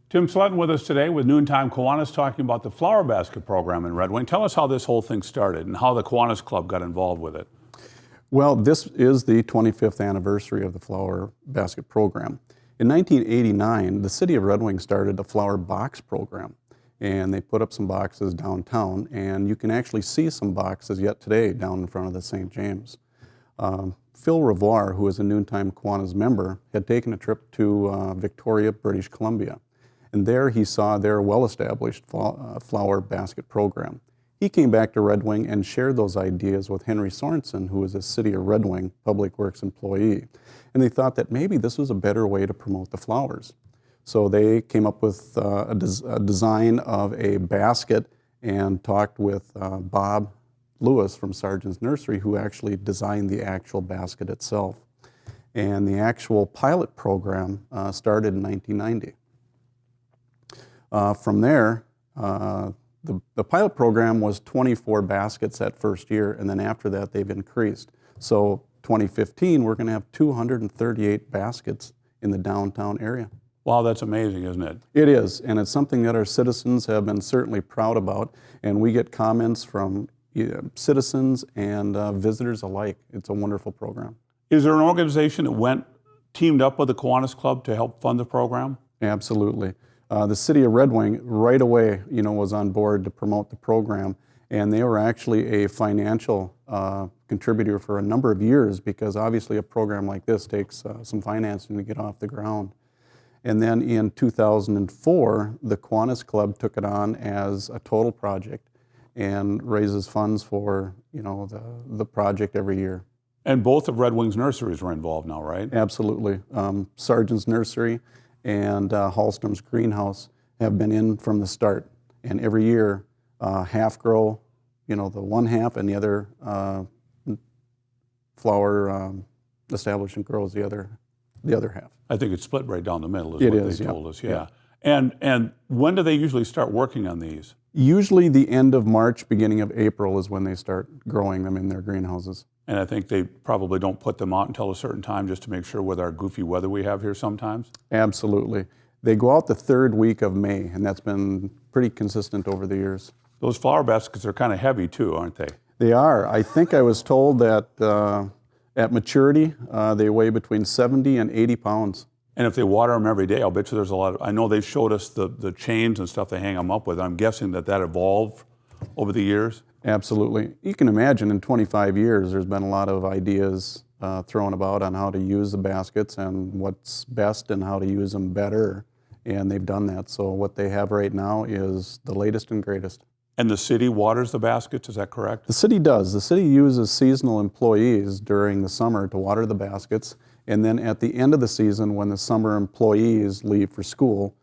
Tim Slutton with us today with Noontime Kiwanis talking about the Flower Basket program in Red Wing. Tell us how this whole thing started and how the Kiwanis Club got involved with it. Well, this is the 25th anniversary of the Flower Basket program. In 1989, the city of Red Wing started the Flower Box program, and they put up some boxes downtown, and you can actually see some boxes yet today down in front of the St. James. Phil Revoir, who is a Noontime Kiwanis member, had taken a trip to Victoria, British Columbia, and there he saw their well-established Flower Basket program. He came back to Red Wing and shared those ideas with Henry Sorensen, who was a City of Red Wing Public Works employee. And they thought that maybe this was a better way to promote the flowers. So they came up with a design of a basket and talked with Bob Lewis from Sargent's Nursery, who actually designed the actual basket itself. And the actual pilot program started in 1990. From there, the pilot program was 24 baskets that first year, and then after that they've increased. So 2015, we're going to have 238 baskets in the downtown area. Wow, that's amazing, isn't it? It is, and it's something that our citizens have been certainly proud about, and we get comments from citizens and visitors alike. It's a wonderful program. Is there an organization that teamed up with the Kiwanis Club to help fund the program? Absolutely. The city of Red Wing right away, was on board to promote the program, and they were actually a financial contributor for a number of years, because obviously a program like this takes some financing to get off the ground. And then in 2004, the Kiwanis Club took it on as a total project and raises funds for the project every year. And both of Red Wing's nurseries are involved now, right? Absolutely. Sargent's Nursery and Hallstrom's Greenhouse have been in from the start, and every year half grow, the one half, and the other flower establishment grows the other half. I think it's split right down the middle is what they told us, yeah. And when do they usually start working on these? Usually the end of March, beginning of April is when they start growing them in their greenhouses. And I think they probably don't put them out until a certain time just to make sure with our goofy weather we have here sometimes? Absolutely. They go out the third week of May, and that's been pretty consistent over the years. Those flower baskets are kind of heavy too, aren't they? They are. I think I was told that at maturity, they weigh between 70 and 80 pounds. And if they water them every day, I'll bet you there's a lot of, I know they showed us the chains and stuff they hang them up with. I'm guessing that evolved over the years? Absolutely. You can imagine in 25 years, there's been a lot of ideas thrown about on how to use the baskets and what's best and how to use them better. And they've done that. So what they have right now is the latest and greatest. And the city waters the baskets, is that correct? The city does. The city uses seasonal employees during the summer to water the baskets. And then at the end of the season, when the summer employees leave for school,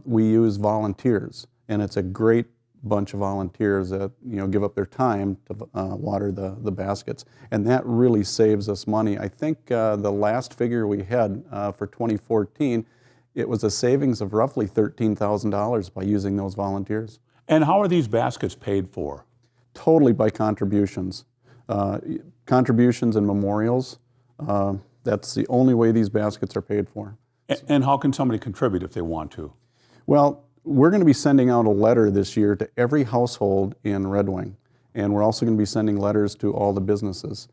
we use volunteers. And it's a great bunch of volunteers that give up their time to water the baskets, and that really saves us money. I think the last figure we had for 2014, it was a savings of roughly $13,000 by using those volunteers. And how are these baskets paid for? Totally by contributions. Contributions and memorials. That's the only way these baskets are paid for. And how can somebody contribute if they want to? Well, we're going to be sending out a letter this year to every household in Red Wing, and we're also going to be sending letters to all the businesses.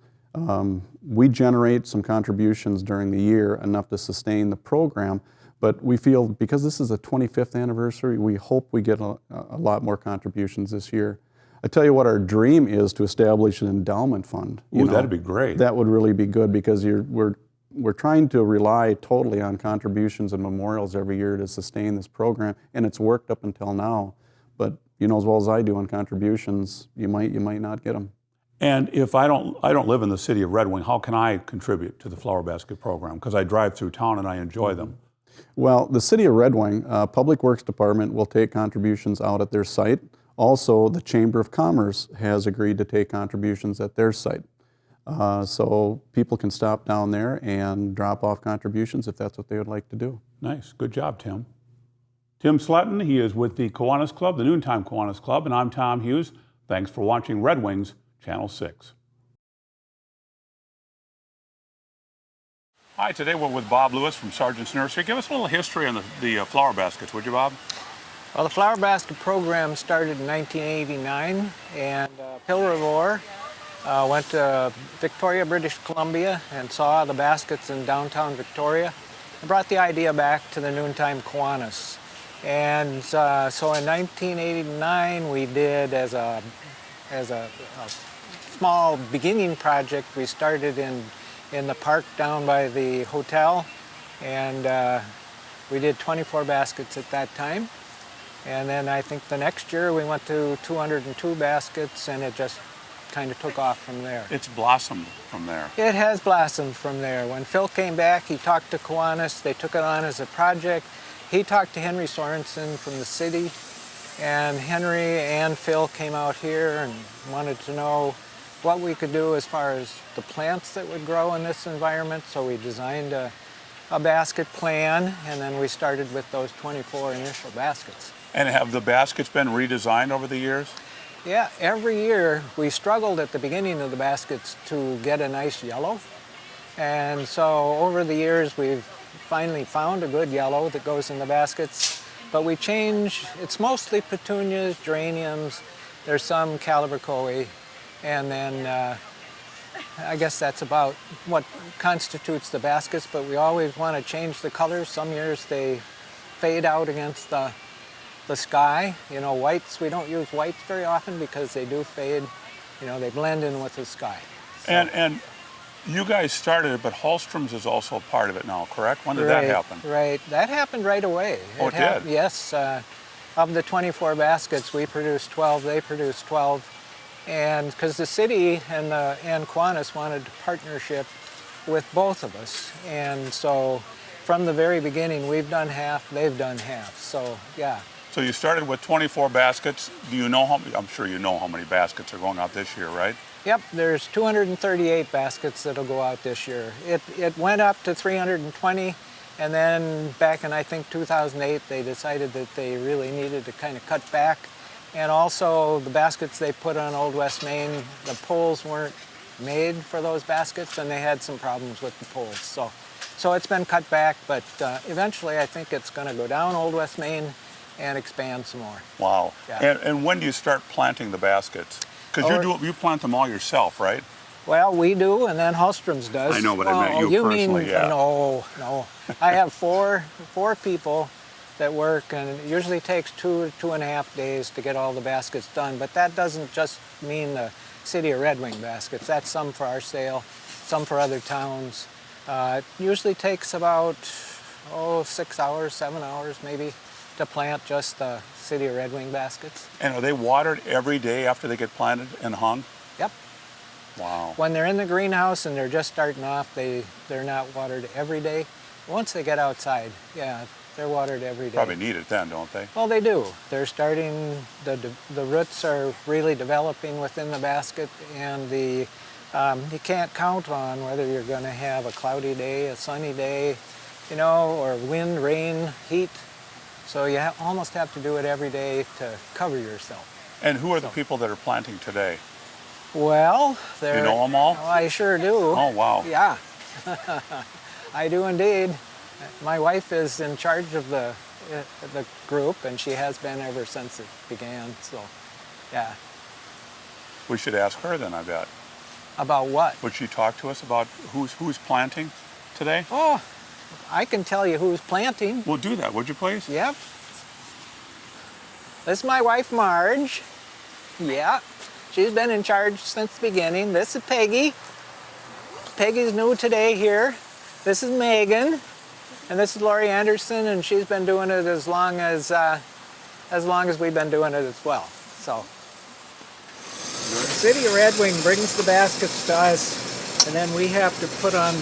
We generate some contributions during the year, enough to sustain the program, but we feel because this is the 25th anniversary, we hope we get a lot more contributions this year. I tell you what, our dream is to establish an endowment fund. Ooh, that'd be great. That would really be good, because we're trying to rely totally on contributions and memorials every year to sustain this program, and it's worked up until now. But you know as well as I do, on contributions, you might not get them. And if I don't live in the city of Red Wing, how can I contribute to the Flower Basket program? Because I drive through town and I enjoy them. Well, the city of Red Wing Public Works Department will take contributions out at their site. Also, the Chamber of Commerce has agreed to take contributions at their site. So people can stop down there and drop off contributions if that's what they would like to do. Nice. Good job, Tim. Tim Slutton, he is with the Kiwanis Club, the Noontime Kiwanis Club, and I'm Tom Hughes. Thanks for watching Red Wings, Channel 6. Hi, today we're with Bob Lewis from Sargent's Nursery. Give us a little history on the flower baskets, would you, Bob? Well, the Flower Basket program started in 1989, and Pillar of Ore went to Victoria, British Columbia, and saw the baskets in downtown Victoria, and brought the idea back to the Noontime Kiwanis. And so in 1989, we did as a small beginning project. We started in the park down by the hotel, and we did 24 baskets at that time. And then I think the next year we went to 202 baskets, and it just kind of took off from there. It's blossomed from there. It has blossomed from there. When Phil came back, he talked to Kiwanis. They took it on as a project. He talked to Henry Sorensen from the city, and Henry and Phil came out here and wanted to know what we could do as far as the plants that would grow in this environment. So we designed a basket plan, and then we started with those 24 initial baskets. And have the baskets been redesigned over the years? Yeah, every year we struggled at the beginning of the baskets to get a nice yellow. And so over the years we've finally found a good yellow that goes in the baskets. But we change, it's mostly petunias, geraniums, there's some calibrachoe, and then I guess that's about what constitutes the baskets, but we always want to change the colors. Some years they fade out against the sky. You know, whites, we don't use whites very often because they do fade. You know, they blend in with the sky. So, And you guys started it, but Hallstrom's is also a part of it now, correct? When did that happen? Right, that happened right away. Oh, it did? Yes, of the 24 baskets, we produced 12, they produced 12. And because the city and Kiwanis wanted a partnership with both of us. And so from the very beginning, we've done half, they've done half. So, yeah. So you started with 24 baskets. Do you know how many? I'm sure you know how many baskets are going out this year, right? Yep, there's 238 baskets that'll go out this year. It went up to 320, and then back in, I think, 2008, they decided that they really needed to kind of cut back. And also the baskets they put on Old West Main, the poles weren't made for those baskets, and they had some problems with the poles. So it's been cut back, but eventually I think it's going to go down Old West Main and expand some more. Wow. Yeah. And when do you start planting the baskets? Because you plant them all yourself, right? Well, we do, and then Hallstrom's does. I know, but I meant you personally, mean, yeah. No. I have four people that work, and it usually takes 2.5 days to get all the baskets done. But that doesn't just mean the City of Red Wing baskets. That's some for our sale, some for other towns. It usually takes about 6 hours, 7 hours maybe to plant just the City of Red Wing baskets. And are they watered every day after they get planted and hung? Yep. Wow. When they're in the greenhouse and they're just starting off, they're not watered every day. Once they get outside, yeah, they're watered every day. Probably need it then, don't they? Well, they do. They're starting, the roots are really developing within the basket, and you can't count on whether you're going to have a cloudy day, a sunny day, you know, or wind, rain, heat. So you almost have to do it every day to cover yourself. And who are the people that are planting today? Well, they're... You know them all? Oh, I sure do. Oh, wow. Yeah, I do indeed. My wife is in charge of the group, and she has been ever since it began, so, yeah. We should ask her then, I bet. About what? Would she talk to us about who's planting today? Oh, I can tell you who's planting. We'll do that, would you please? Yep. This is my wife, Marge. Yeah, she's been in charge since the beginning. This is Peggy. Peggy's new today here. This is Megan. And this is Lori Anderson, and she's been doing it as long as we've been doing it as well. So, the City of Red Wing brings the baskets to us, and then we have to put on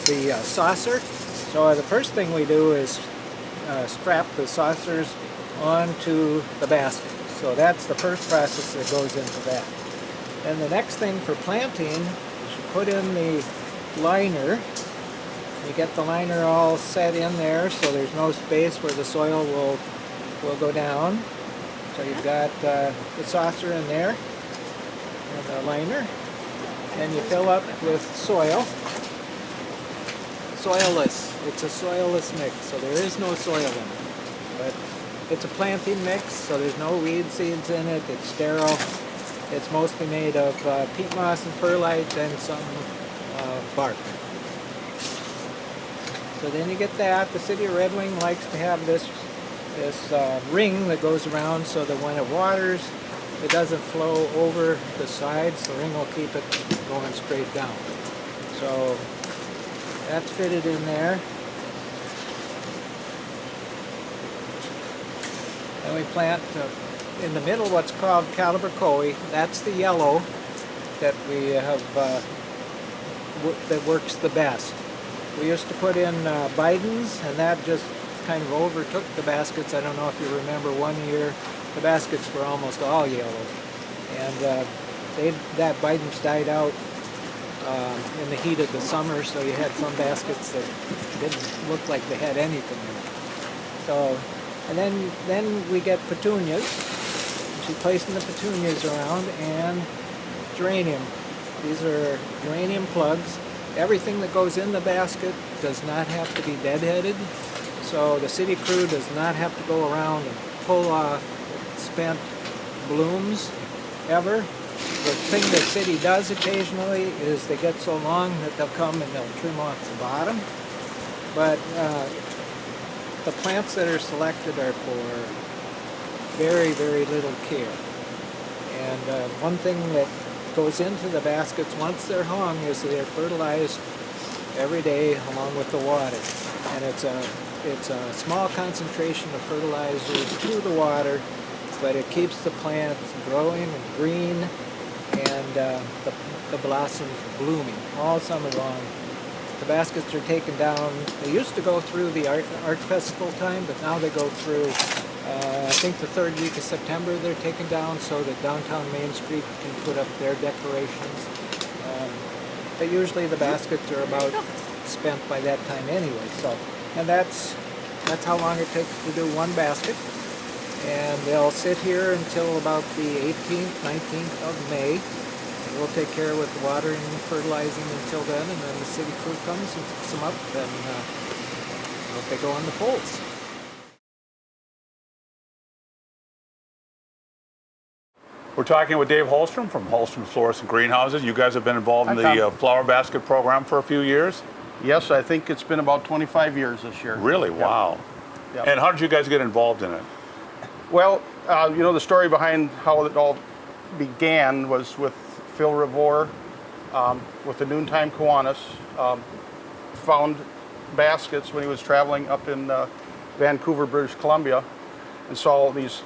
the saucer. So the first thing we do is strap the saucers onto the basket. So that's the first process that goes into that. And the next thing for planting is you put in the liner. You get the liner all set in there so there's no space where the soil will go down. So you've got the saucer in there and the liner. Then you fill up with soil. soilless. It's a soilless mix, so there is no soil in it. But it's a planting mix, so there's no weed seeds in it. It's sterile. It's mostly made of peat moss and perlite and some bark. So then you get that. The city of Red Wing likes to have this ring that goes around so that when it waters, it doesn't flow over the sides. The ring will keep it going straight down. So that's fitted in there. Then we plant in the middle what's called calibrachoe. That's the yellow that we have that works the best. We used to put in Bidens, and that just kind of overtook the baskets. I don't know if you remember one year, the baskets were almost all yellow. And that Bidens died out in the heat of the summer, so you had some baskets that didn't look like they had anything in it. So, and then we get petunias. She's placing the petunias around, and geranium. These are geranium plugs. Everything that goes in the basket does not have to be deadheaded, so the city crew does not have to go around and pull off spent blooms ever. The thing the city does occasionally is they get so long that they'll come and they'll trim off the bottom, but the plants that are selected are for very, very little care. And one thing that goes into the baskets once they're hung is they're fertilized every day along with the water, and it's a small concentration of fertilizer to the water, but it keeps the plants growing and green, and the blossoms blooming all summer long. The baskets are taken down. They used to go through the art festival time, but now they go through I think the third week of September they're taken down so that downtown Main Street can put up their decorations. But usually the baskets are about spent by that time anyway. So, and that's how long it takes to do one basket. And they'll sit here until about the 18th, 19th of May. We'll take care with the watering and fertilizing until then, and then the city crew comes and picks them up, and they go on the poles. We're talking with Dave Holstrom from Holstrom Florists and Greenhouses. You guys have been involved in the flower basket program for a few years? Yes, I think it's been about 25 years this year. Really? Yep. Wow. Yep. And how did you guys get involved in it? Well, the story behind how it all began was with Phil Revore with the Noontime Kiwanis. Found baskets when he was traveling up in Vancouver, British Columbia, and saw these,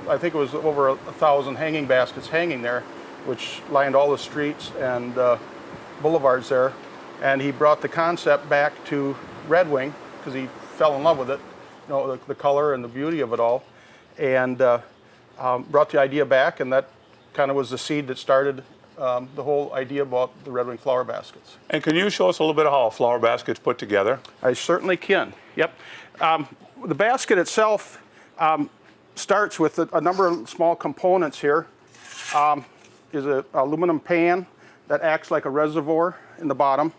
I think it was over 1,000 hanging baskets hanging there, which lined all the streets and boulevards there. And he brought the concept back to Red Wing because he fell in love with it, the color and the beauty of it all, and brought the idea back, and that kind of was the seed that started the whole idea about the Red Wing flower baskets. And can you show us a little bit of how a flower basket's put together? I certainly can. Yep. The basket itself starts with a number of small components here. Is an aluminum pan that acts like a reservoir in the bottom.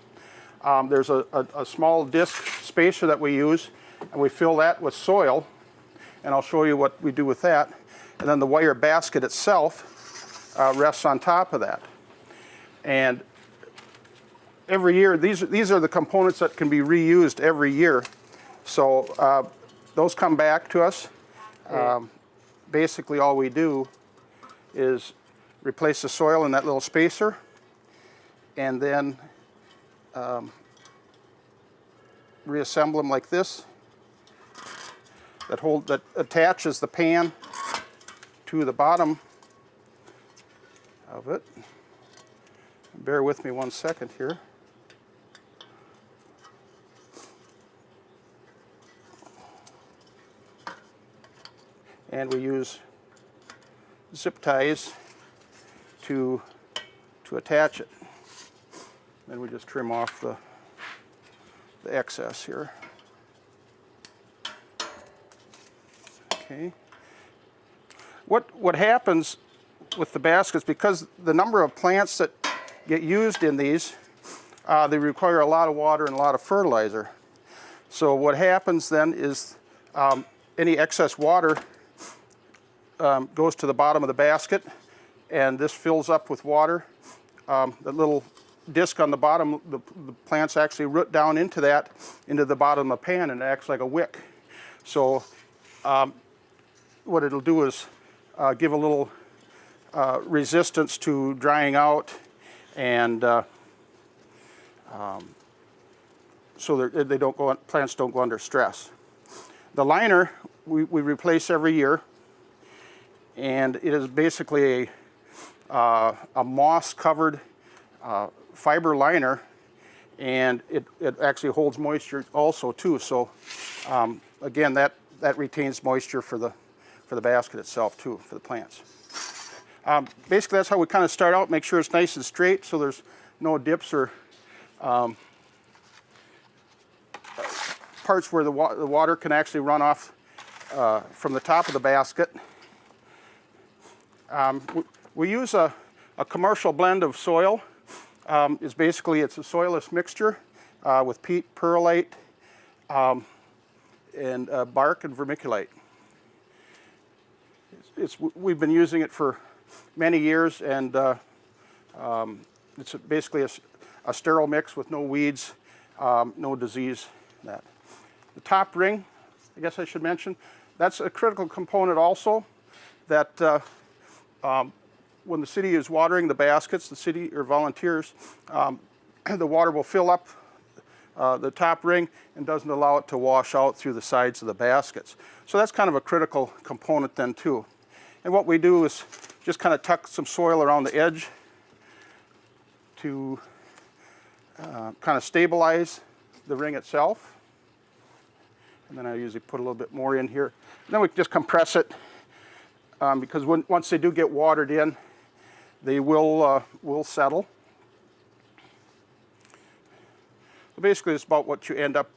There's a small disc spacer that we use, and we fill that with soil, and I'll show you what we do with that. And then the wire basket itself rests on top of that. And every year, these are the components that can be reused every year. So those come back to us. Basically all we do is replace the soil in that little spacer, and then reassemble them like this. That attaches the pan to the bottom of it. Bear with me 1 second here. And we use zip ties to attach it. Then we just trim off the excess here. Okay. What happens with the baskets, because the number of plants that get used in these they require a lot of water and a lot of fertilizer. So what happens then is any excess water goes to the bottom of the basket, and this fills up with water. The little disc on the bottom, the plants actually root down into that, into the bottom of the pan, and it acts like a wick. So what it'll do is give a little resistance to drying out, and so they don't go, plants don't go under stress. The liner we replace every year, and it is basically a moss-covered fiber liner, and it actually holds moisture also too. So again, that retains moisture for the basket itself too, for the plants. Basically, that's how we kind of start out. Make sure it's nice and straight, so there's no dips or parts where the water can actually run off from the top of the basket. We use a commercial blend of soil. It's a soilless mixture with peat, perlite, and bark and vermiculite. We've been using it for many years, and it's basically a sterile mix with no weeds, no disease. The top ring, I guess I should mention, that's a critical component also, that when the city is watering the baskets, the city or volunteers, the water will fill up the top ring and doesn't allow it to wash out through the sides of the baskets. So that's kind of a critical component then too. And what we do is just kind of tuck some soil around the edge to kind of stabilize the ring itself. And then I usually put a little bit more in here. And then we just compress it, because once they do get watered in, they will settle. So basically, it's about what you end up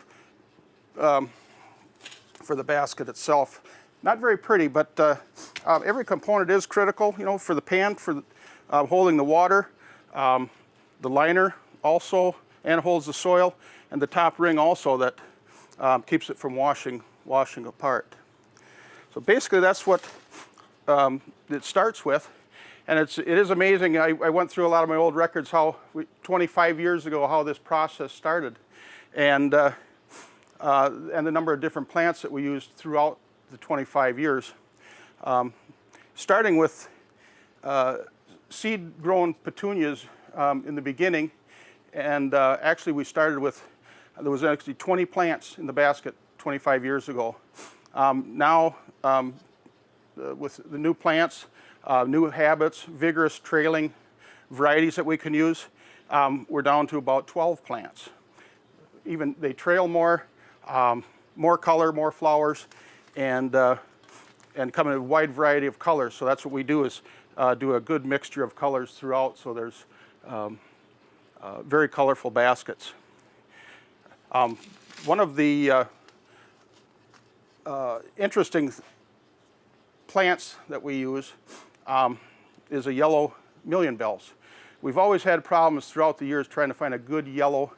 for the basket itself. Not very pretty, but every component is critical. You know, for the pan, for holding the water, the liner also, and holds the soil, and the top ring also that keeps it from washing apart. So basically, that's what it starts with, and it is amazing. I went through a lot of my old records, 25 years ago, how this process started, and the number of different plants that we used throughout the 25 years. Starting with seed-grown petunias in the beginning, and actually we started with, there was actually 20 plants in the basket 25 years ago. Now, with the new plants, new habits, vigorous trailing varieties that we can use, we're down to about 12 plants. Even they trail more, more color, more flowers, and come in a wide variety of colors. So that's what we do, is do a good mixture of colors throughout, so there's very colorful baskets. One of the interesting plants that we use is a yellow million bells. We've always had problems throughout the years trying to find a good yellow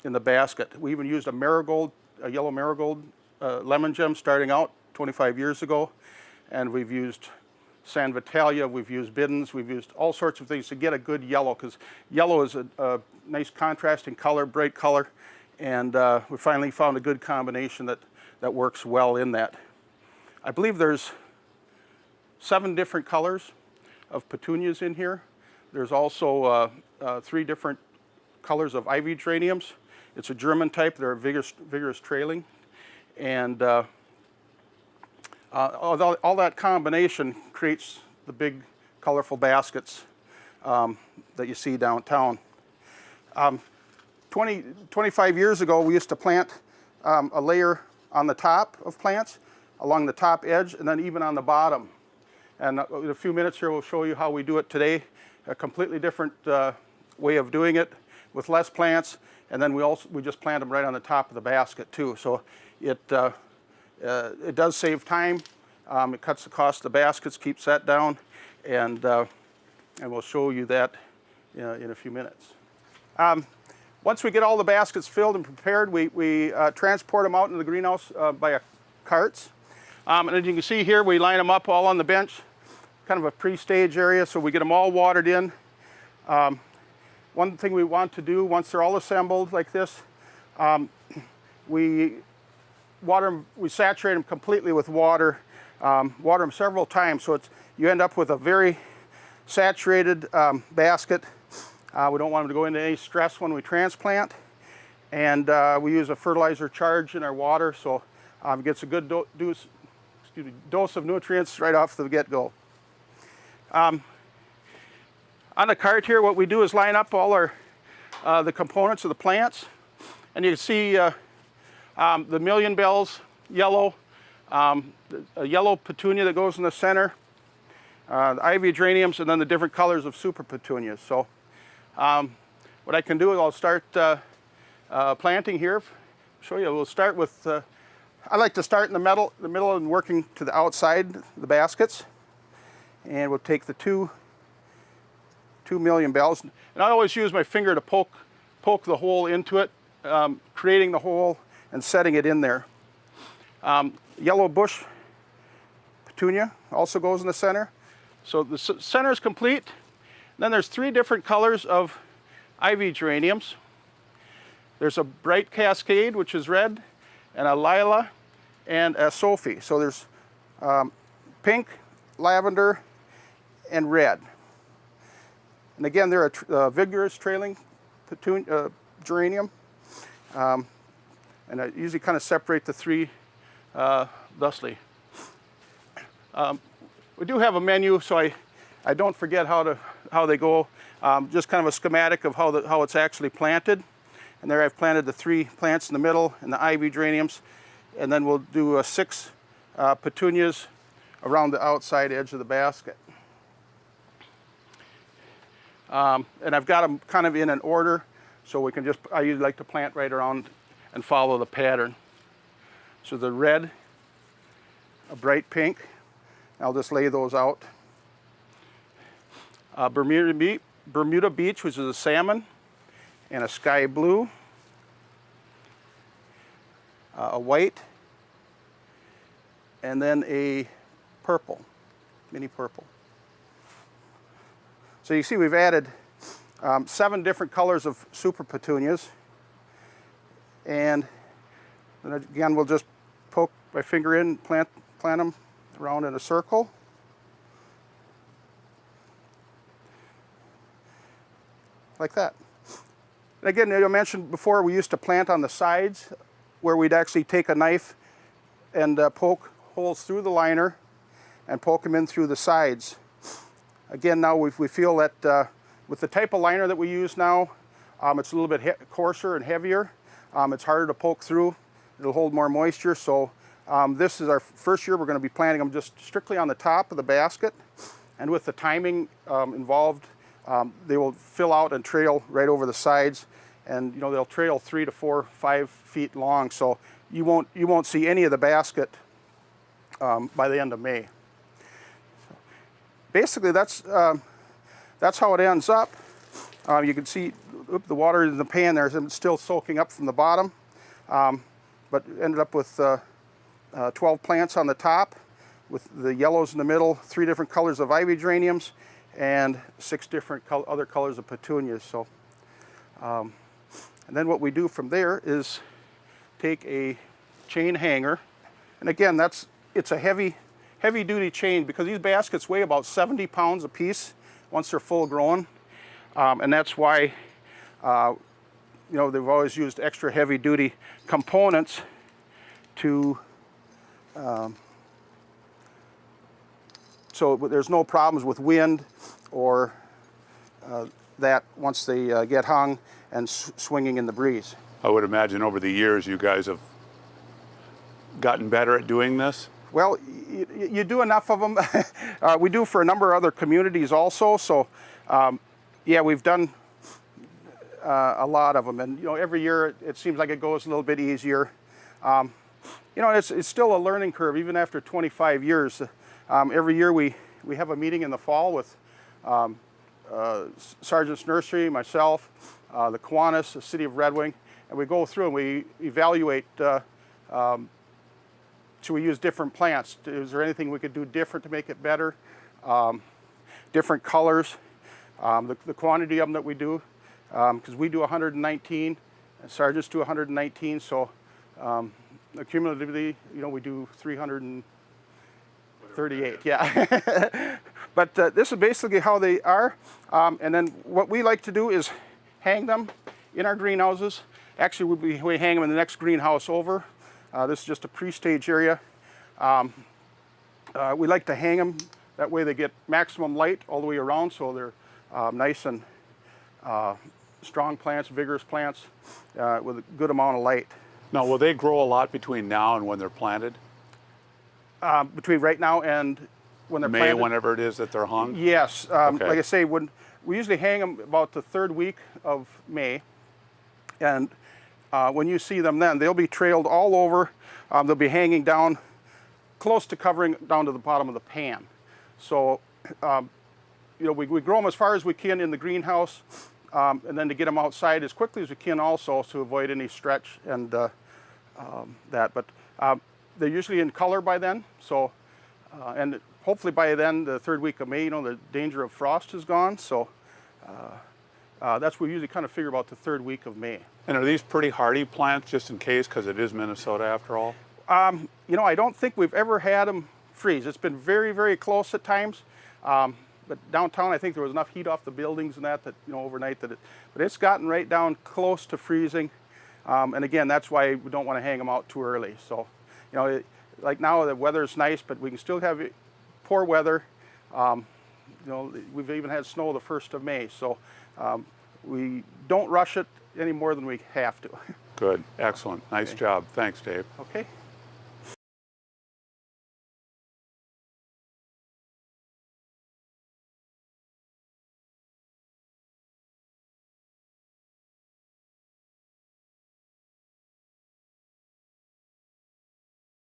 in the basket. We even used a yellow marigold lemon gem starting out 25 years ago, and we've used San Vitalia, we've used Biddens, we've used all sorts of things to get a good yellow, because yellow is a nice contrasting color, bright color, and we finally found a good combination that works well in that. I believe there's 7 different colors of petunias in here. There's also 3 different colors of ivy geraniums. It's a German type. They're vigorous trailing. And all that combination creates the big, colorful baskets that you see downtown. 25 years ago, we used to plant a layer on the top of plants, along the top edge, and then even on the bottom. And in a few minutes here, we'll show you how we do it today. A completely different way of doing it with less plants, and then we just plant them right on the top of the basket too. So it does save time. It cuts the cost of the baskets, keeps that down, and we'll show you that in a few minutes. Once we get all the baskets filled and prepared, we transport them out into the greenhouse by carts. And as you can see here, we line them up all on the bench, kind of a pre-stage area, so we get them all watered in. One thing we want to do once they're all assembled like this, we saturate them completely with water, water them several times, so you end up with a very saturated basket. We don't want them to go into any stress when we transplant, and we use a fertilizer charge in our water, so it gets a good dose of nutrients right off the get-go. On the cart here, what we do is line up all the components of the plants, and you can see the million bells, yellow, a yellow petunia that goes in the center, the ivy geraniums, and then the different colors of super petunias. So what I can do is I'll start planting here. Show you. We'll start with. I like to start in the middle, and working to the outside the baskets, and we'll take the two million bells, and I always use my finger to poke the hole into it, creating the hole and setting it in there. Yellow bush petunia also goes in the center. So the center is complete. Then there's 3 different colors of ivy geraniums. There's a bright cascade, which is red, and a lilac, and a Sophie. So there's pink, lavender, and red. And again, they're a vigorous trailing geranium. And I usually kind of separate the 3 thusly. We do have a menu, so I don't forget how they go. Just kind of a schematic of how it's actually planted. And there I've planted the 3 plants in the middle and the ivy geraniums. And then we'll do 6 petunias around the outside edge of the basket. And I've got them kind of in an order, so we can I usually like to plant right around and follow the pattern. So the red, a bright pink, I'll just lay those out. Bermuda Beach, which is a salmon, and a sky blue, a white, and then a purple, mini purple. So you see we've added 7 different colors of super petunias, and then again we'll just poke my finger in, plant them around in a circle. Like that. And again, I mentioned before, we used to plant on the sides where we'd actually take a knife and poke holes through the liner and poke them in through the sides. Again, now we feel that with the type of liner that we use now, it's a little bit coarser and heavier. It's harder to poke through. It'll hold more moisture. So this is our first year we're going to be planting them just strictly on the top of the basket. And with the timing involved, they will fill out and trail right over the sides. And they'll trail 3 to 4, 5 feet long. So you won't see any of the basket by the end of May. So basically, that's how it ends up. You can see the water in the pan there is still soaking up from the bottom, but ended up with 12 plants on the top, with the yellows in the middle, 3 different colors of ivy geraniums, and 6 different other colors of petunias. So, and then what we do from there is take a chain hanger, and again, it's a heavy duty chain, because these baskets weigh about 70 pounds a piece once they're full grown, and that's why they've always used extra heavy duty components to so there's no problems with wind or that once they get hung and swinging in the breeze. I would imagine over the years you guys have gotten better at doing this. Well, you do enough of them. We do for a number of other communities also. So, yeah, we've done a lot of them, and every year it seems like it goes a little bit easier. It's still a learning curve even after 25 years. Every year we have a meeting in the fall with Sargent's Nursery, myself, the Kiwanis, the City of Red Wing, and we go through and we evaluate. Should we use different plants? Is there anything we could do different to make it better? Different colors, the quantity of them that we do, because we do 119, and Sargents do 119, so cumulatively, we do 338, yeah. But this is basically how they are, and then what we like to do is hang them in our greenhouses. Actually, we hang them in the next greenhouse over. This is just a pre-stage area. We like to hang them, that way they get maximum light all the way around, so they're nice and strong plants, vigorous plants with a good amount of light. Now, will they grow a lot between now and when they're planted? Between right now and when they're May, planted? whenever it is that they're hung? Yes, Okay. like I say, when we usually hang them about the 3rd week of May, and when you see them then, they'll be trailed all over. They'll be hanging down close to covering down to the bottom of the pan. So, we grow them as far as we can in the greenhouse, and then to get them outside as quickly as we can also to avoid any stretch and that. But they're usually in color by then, so, and hopefully by then, the 3rd week of May, the danger of frost is gone. So that's what we usually kind of figure about the 3rd week of May. And are these pretty hardy plants, just in case, because it is Minnesota after all? I don't think we've ever had them freeze. It's been very, very close at times. But downtown, I think there was enough heat off the buildings and that overnight but it's gotten right down close to freezing. And again, that's why we don't want to hang them out too early. So, like now the weather's nice, but we can still have poor weather. We've even had snow the 1st of May. So we don't rush it any more than we have to. Good, excellent, nice job. Thanks, Dave. Okay.